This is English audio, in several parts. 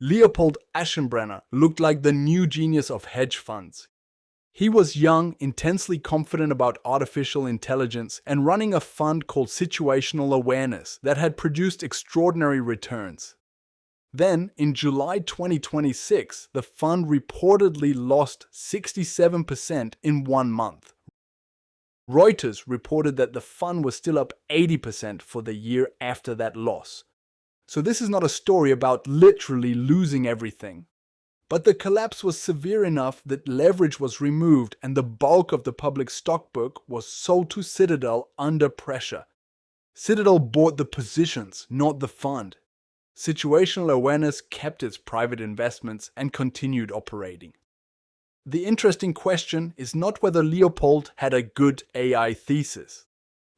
Leopold Aschenbrenner looked like the new genius of hedge funds. He was young, intensely confident about artificial intelligence, and running a fund called Situational Awareness that had produced extraordinary returns. Then, in July 2026, the fund reportedly lost 67% in 1 month. Reuters reported that the fund was still up 80% for the year after that loss. So this is not a story about literally losing everything. But the collapse was severe enough that leverage was removed and the bulk of the public stock book was sold to Citadel under pressure. Citadel bought the positions, not the fund. Situational Awareness kept its private investments and continued operating. The interesting question is not whether Leopold had a good AI thesis.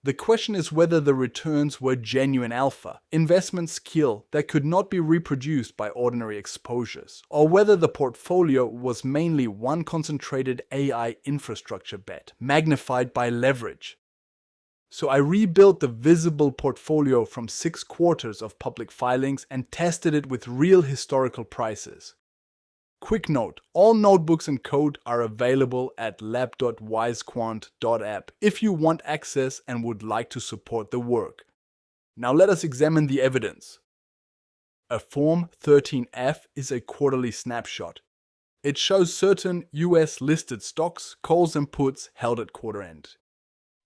The question is whether the returns were genuine alpha, investment skill that could not be reproduced by ordinary exposures, or whether the portfolio was mainly one concentrated AI infrastructure bet, magnified by leverage. So I rebuilt the visible portfolio from 6 quarters of public filings and tested it with real historical prices. Quick note, all notebooks and code are available at lab.wisequant.app if you want access and would like to support the work. Now let us examine the evidence. A Form 13F is a quarterly snapshot. It shows certain US listed stocks, calls and puts held at quarter end.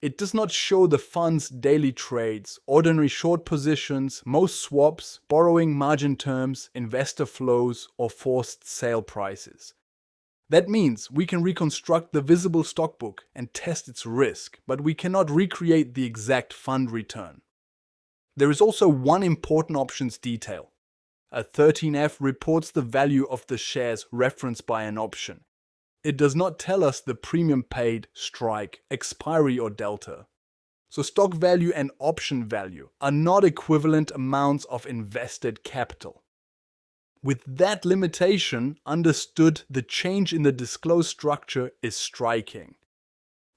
It does not show the fund's daily trades, ordinary short positions, most swaps, borrowing margin terms, investor flows, or forced sale prices. That means we can reconstruct the visible stock book and test its risk, but we cannot recreate the exact fund return. There is also one important options detail. A 13F reports the value of the shares referenced by an option. It does not tell us the premium paid, strike, expiry or delta. So stock value and option value are not equivalent amounts of invested capital. With that limitation understood, the change in the disclosed structure is striking.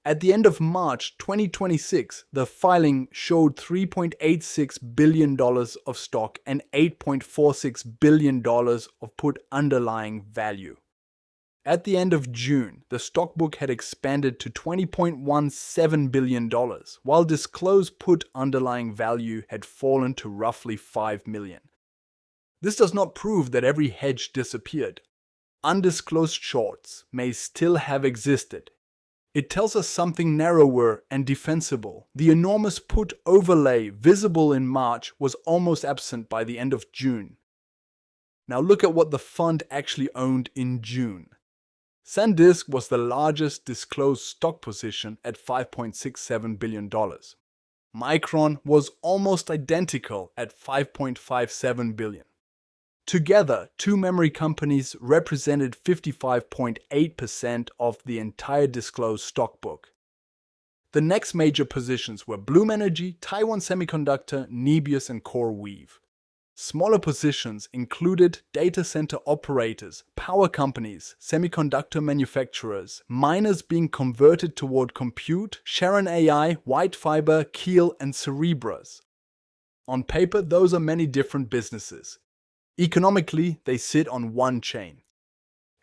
At the end of March 2026, the filing showed $3.86 billion of stock and $8.46 billion of put underlying value. At the end of June, the stock book had expanded to $20.17 billion, while disclosed put underlying value had fallen to roughly $5 million. This does not prove that every hedge disappeared. Undisclosed shorts may still have existed. It tells us something narrower and defensible. The enormous put overlay visible in March was almost absent by the end of June. Now look at what the fund actually owned in June. SanDisk was the largest disclosed stock position at $5.67 billion. Micron was almost identical at $5.57 billion. Together, two memory companies represented 55.8% of the entire disclosed stock book. The next major positions were Bloom Energy, Taiwan Semiconductor, Nebius and CoreWeave. Smaller positions included data center operators, power companies, semiconductor manufacturers, miners being converted toward compute, Sharon AI, White Fiber, Keel, and Cerebras. On paper, those are many different businesses. Economically, they sit on one chain.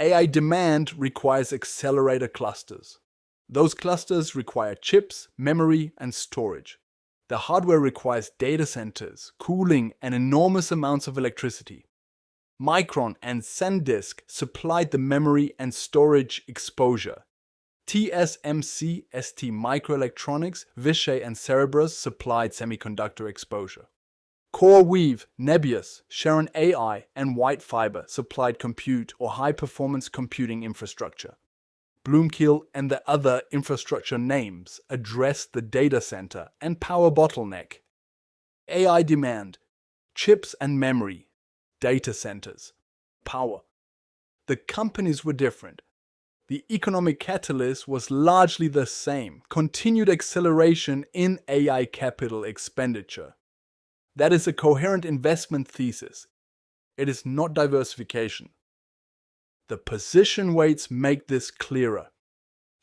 AI demand requires accelerator clusters. Those clusters require chips, memory, and storage. The hardware requires data centers, cooling, and enormous amounts of electricity. Micron and SanDisk supplied the memory and storage exposure. TSMC, ST Microelectronics, Vishay, and Cerebras supplied semiconductor exposure. CoreWeave, Nebius, Sharon AI, and White Fiber supplied compute or high-performance computing infrastructure. Bloomkeel and the other infrastructure names address the data center and power bottleneck. AI demand, chips and memory, data centers, power. The companies were different. The economic catalyst was largely the same: continued acceleration in AI capital expenditure. That is a coherent investment thesis. It is not diversification. The position weights make this clearer.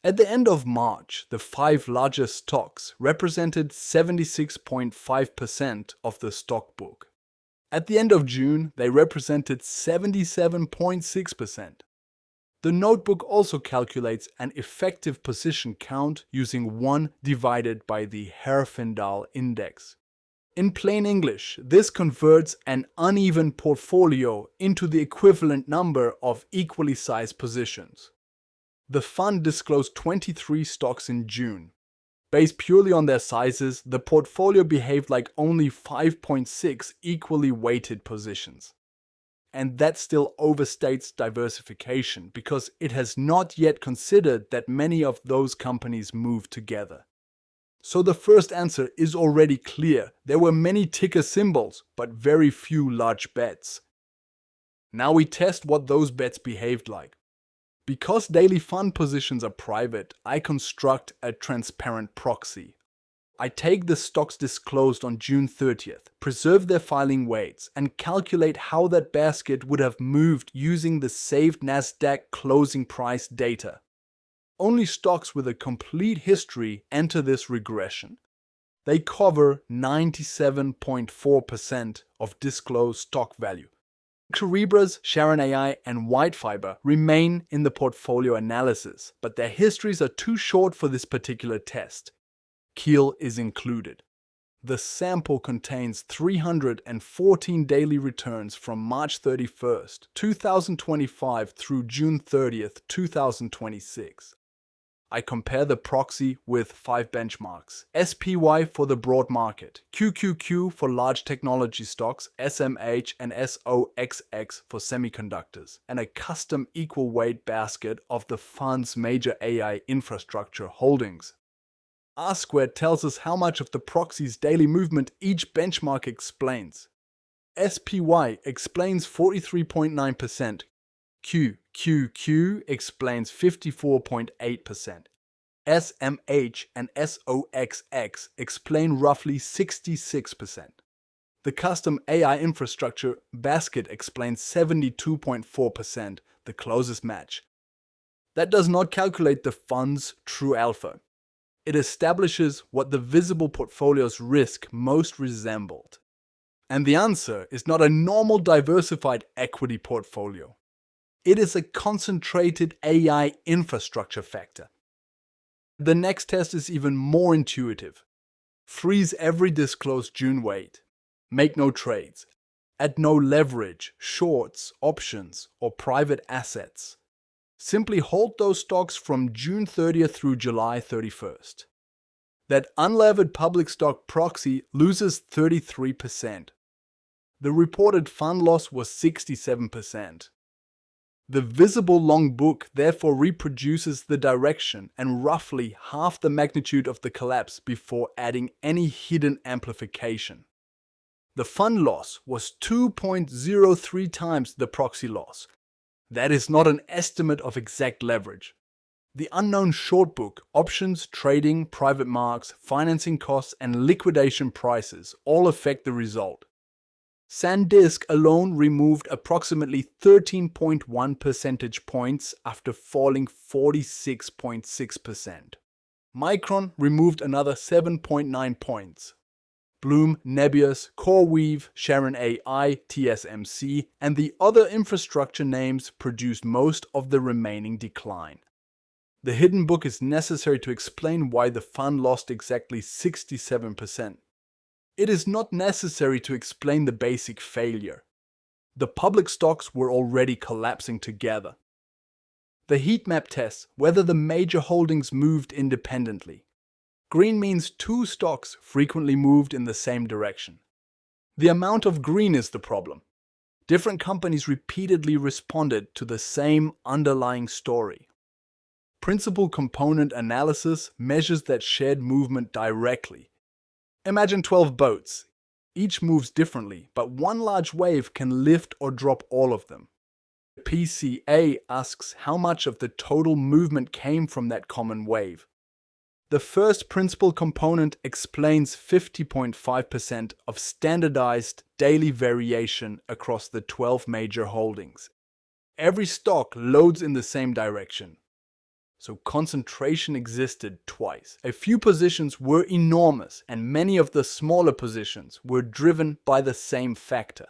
At the end of March, the 5 largest stocks represented 76.5% of the stock book. At the end of June, they represented 77.6%. The notebook also calculates an effective position count using 1 divided by the Herfindahl index. In plain English, this converts an uneven portfolio into the equivalent number of equally sized positions. The fund disclosed 23 stocks in June. Based purely on their sizes, the portfolio behaved like only 5.6 equally weighted positions. And that still overstates diversification because it has not yet considered that many of those companies move together. So the first answer is already clear. There were many ticker symbols, but very few large bets. Now we test what those bets behaved like. Because daily fund positions are private, I construct a transparent proxy. I take the stocks disclosed on June 30th, preserve their filing weights, and calculate how that basket would have moved using the saved Nasdaq closing price data. Only stocks with a complete history enter this regression. They cover 97.4% of disclosed stock value. Cerebras, Sharon AI, and Whitefiber remain in the portfolio analysis, but their histories are too short for this particular test. Keel is included. The sample contains 314 daily returns from March 31st, 2025 through June 30th, 2026. I compare the proxy with 5 benchmarks: SPY for the broad market, QQQ for large technology stocks, SMH and SOXX for semiconductors, and a custom equal weight basket of the fund's major AI infrastructure holdings. R-squared tells us how much of the proxy's daily movement each benchmark explains. SPY explains 43.9%, QQQ explains 54.8%, SMH and SOXX explain roughly 66%. The custom AI infrastructure basket explains 72.4%, the closest match. That does not calculate the fund's true alpha. It establishes what the visible portfolio's risk most resembled. And the answer is not a normal diversified equity portfolio. It is a concentrated AI infrastructure factor. The next test is even more intuitive. Freeze every disclosed June weight. Make no trades. Add no leverage, shorts, options, or private assets. Simply hold those stocks from June 30th through July 31st. That unlevered public stock proxy loses 33%. The reported fund loss was 67%. The visible long book therefore reproduces the direction and roughly half the magnitude of the collapse before adding any hidden amplification. The fund loss was 2.03 times the proxy loss. That is not an estimate of exact leverage. The unknown short book, options, trading, private marks, financing costs, and liquidation prices all affect the result. SanDisk alone removed approximately 13.1 percentage points after falling 46.6%. Micron removed another 7.9 points. Bloom, Nebius, CoreWeave, Sharon AI, TSMC, and the other infrastructure names produced most of the remaining decline. The hidden book is necessary to explain why the fund lost exactly 67%. It is not necessary to explain the basic failure. The public stocks were already collapsing together. The heat map tests whether the major holdings moved independently. Green means 2 stocks frequently moved in the same direction. The amount of green is the problem. Different companies repeatedly responded to the same underlying story. Principal component analysis measures that shared movement directly. Imagine 12 boats. Each moves differently, but one large wave can lift or drop all of them. PCA asks how much of the total movement came from that common wave. The first principal component explains 50.5% of standardized daily variation across the 12 major holdings. Every stock loads in the same direction. So concentration existed twice. A few positions were enormous, and many of the smaller positions were driven by the same factor.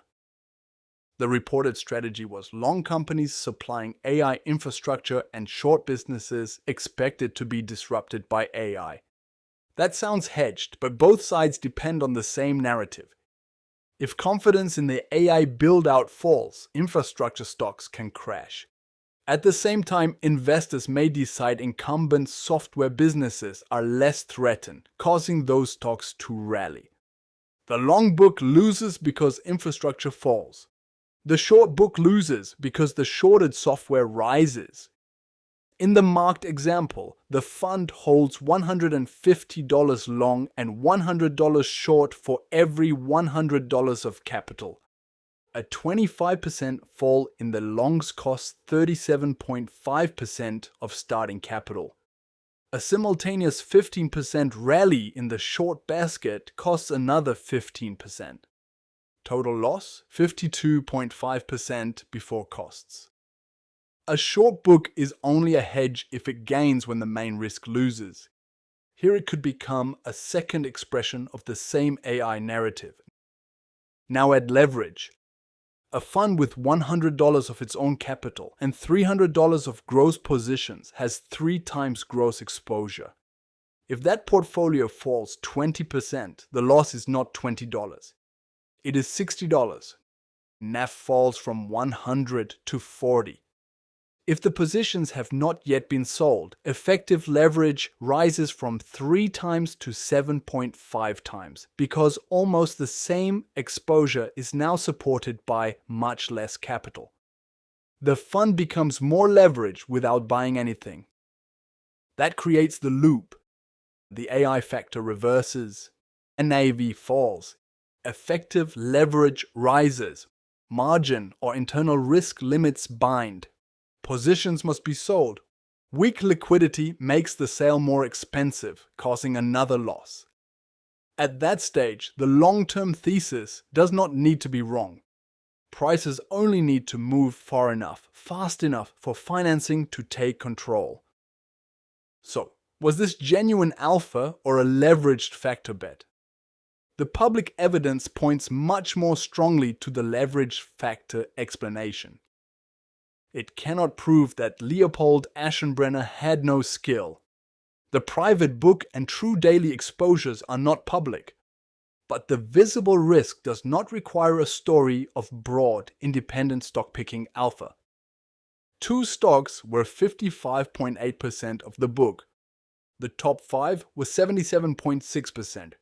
The reported strategy was long companies supplying AI infrastructure and short businesses expected to be disrupted by AI. That sounds hedged, but both sides depend on the same narrative. If confidence in the AI build-out falls, infrastructure stocks can crash. At the same time, investors may decide incumbent software businesses are less threatened, causing those stocks to rally. The long book loses because infrastructure falls. The short book loses because the shorted software rises. In the marked example, the fund holds $150 long and $100 short for every $100 of capital. A 25% fall in the longs costs 37.5% of starting capital. A simultaneous 15% rally in the short basket costs another 15%. Total loss, 52.5% before costs. A short book is only a hedge if it gains when the main risk loses. Here it could become a second expression of the same AI narrative. Now add leverage. A fund with $100 of its own capital and $300 of gross positions has 3 times gross exposure. If that portfolio falls 20%, the loss is not $20. It is $60. NAV falls from 100 to 40. If the positions have not yet been sold, effective leverage rises from 3 times to 7.5 times because almost the same exposure is now supported by much less capital. The fund becomes more leveraged without buying anything. That creates the loop. The AI factor reverses, NAV falls, effective leverage rises, margin or internal risk limits bind. Positions must be sold. Weak liquidity makes the sale more expensive, causing another loss. At that stage, the long-term thesis does not need to be wrong. Prices only need to move far enough, fast enough for financing to take control. So, was this genuine alpha or a leveraged factor bet? The public evidence points much more strongly to the leverage factor explanation. It cannot prove that Leopold Aschenbrenner had no skill. The private book and true daily exposures are not public. But the visible risk does not require a story of broad, independent stock-picking alpha. 2 stocks were 55.8% of the book. The top 5 was 77.6%.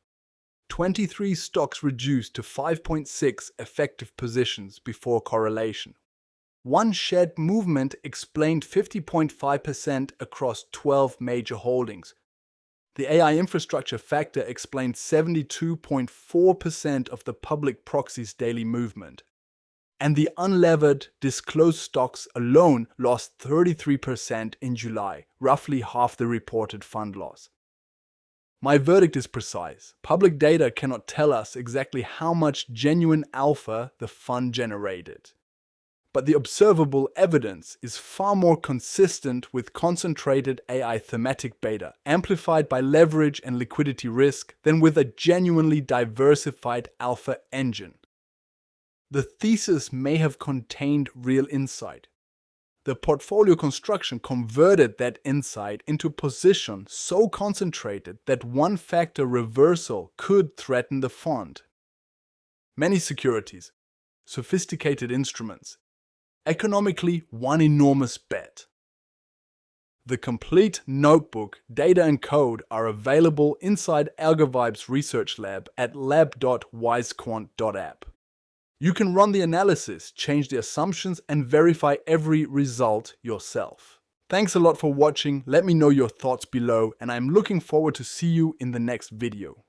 23 stocks reduced to 5.6 effective positions before correlation. One shed movement explained 50.5% across 12 major holdings. The AI infrastructure factor explained 72.4% of the public proxy's daily movement. And the unlevered, disclosed stocks alone lost 33% in July, roughly half the reported fund loss. My verdict is precise. Public data cannot tell us exactly how much genuine alpha the fund generated. But the observable evidence is far more consistent with concentrated AI thematic beta, amplified by leverage and liquidity risk, than with a genuinely diversified alpha engine. The thesis may have contained real insight. The portfolio construction converted that insight into position so concentrated that one factor reversal could threaten the fund. Many securities, sophisticated instruments, economically one enormous bet. The complete notebook, data and code are available inside AlgoVibe's research lab at lab.wisequant.app. You can run the analysis, change the assumptions, and verify every result yourself. Thanks a lot for watching. Let me know your thoughts below, and I'm looking forward to see you in the next video.